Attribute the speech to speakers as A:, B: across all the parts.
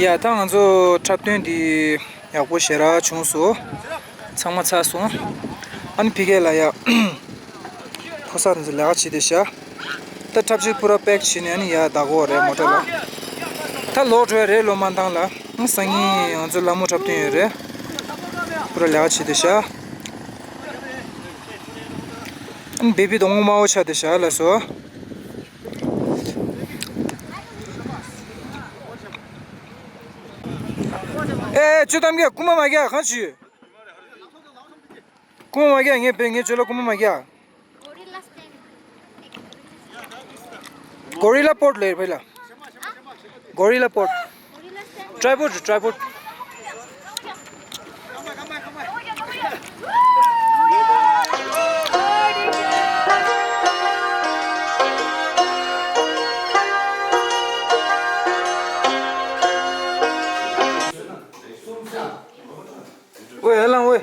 A: 야, 당한조 잡된디 야고 쉐라 중수 상마차수 아니 비게라야 포사든지 라치데샤 다 잡지 프로 백 치네니 야 다고레 모텔라 다 로드레 로만당라 상이 언저 라모 잡된레 프로 라치데샤 안 베비 동마오 차데샤 라소 주담게 구마마게 같이 구마마게 게 뱅게 줄로 구마마게 고릴라 पोर्ट ले पहिला gorilla port tripod ओए हेला ओए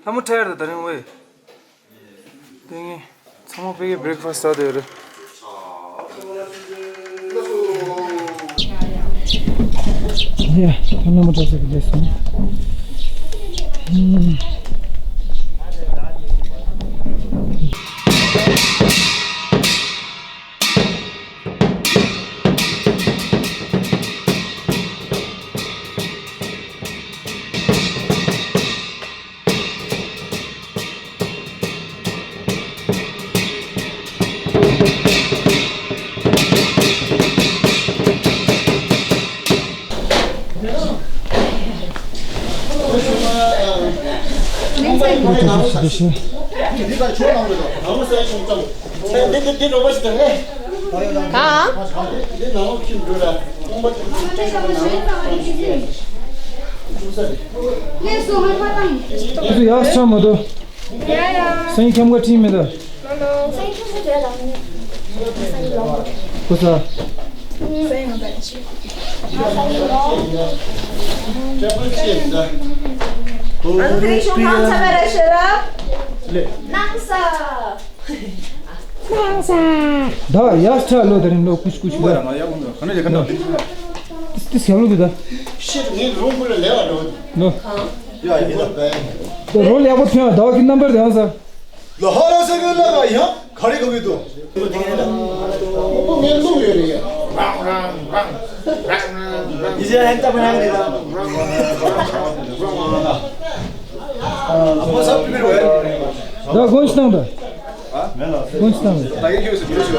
A: हम टायर द दरे ओए देंगे समो पे ब्रेकफास्ट आ दे रे 야, 하나만 더 쓰겠어. दा यास्टा लो दरिन लो कुछ लो खाने देखना इस क्या लो बिदा शिट ये रूम पर ले आ लो या तो रोल या कुछ ना दवा कितना नंबर दे सर लो हारा से कर लगा यहां खड़े कभी तो वो मेरे को ले रही है इसे हैंटा बनाएंगे अब सब प्रिपेयर हुआ दा कौन सा नंबर Констант. Так як його збережу.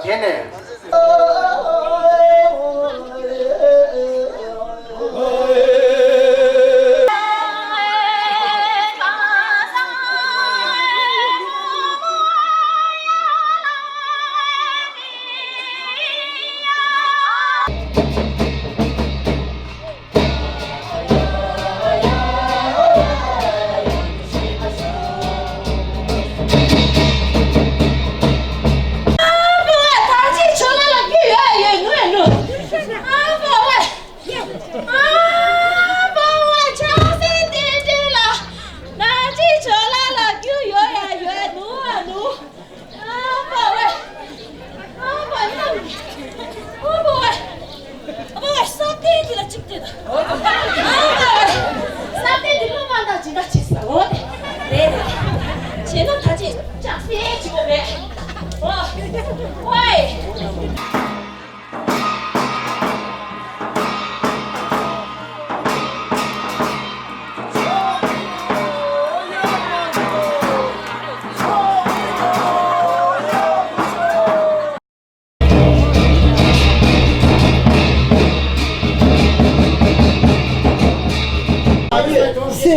B: 되네.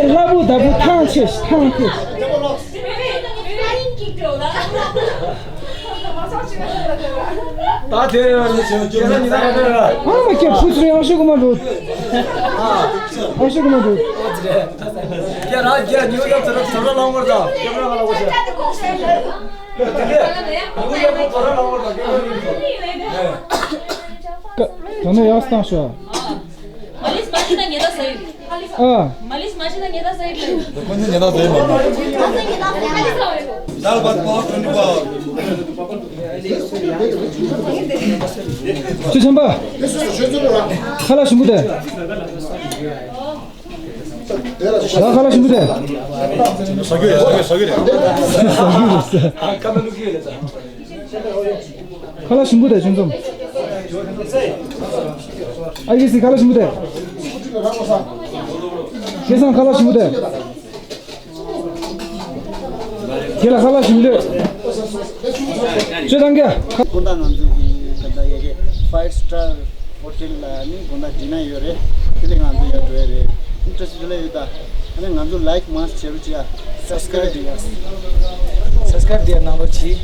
A: 라부 다부 탕치스
C: 다 돼요. 계산이 나가잖아.
A: 아마 이렇게 부스를 하시고만도 하시고만도
C: 야, 야, 니가 저러 나온 거다. 깨물어 가라고 해. 어떻게? 이거 저러 나온 거다.
A: 저는 야스타쇼
D: Malis macam ni dah sahih. Malis macam ni dah sahih.
C: கொஞ்சம் ஏதா செய்யணும். 날 받고 그런 거.
A: 주천바 칼라시 무대 나 칼라시 무대
C: 서기래.
A: 칼라시 무대 좀 알겠어 칼라시 무대 계산 칼라시 무대 계란 칼라시 무대 최단계
E: Bunda nanzu kanda yage 5-star hotel la ni bunda dina yore kile nanzu ya doere interest jule yuda ane nanzu like mas share chia subscribe
C: dia number 3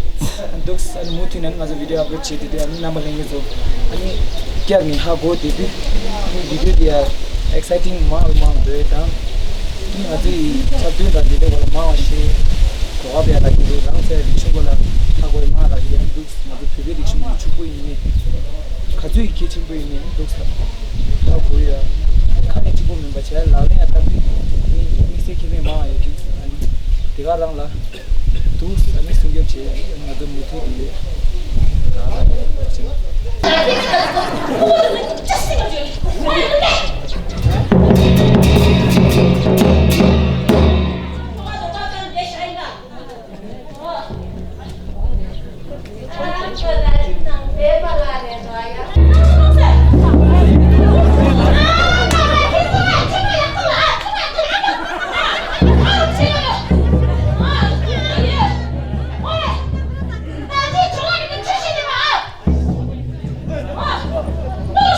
C: docs and mutin and mas video upload chi dia ani number lenge so ani kya ni ha go de video dia exciting ma de ta ni ati chaptu da de wala ma shi ko abya da ki da se chokola 하고 말하기 위한 모두 그들이 지금 주고 있는 가족이 계층도 있는 독서 하고요. 칸에 보면 뭐 제일 나중에 딱이 미세키네 마 여기 아니 대가랑라 두 아니 숨겨지 나도 못해
D: Oh!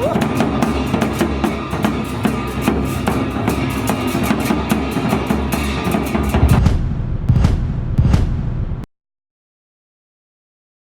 C: Whoa.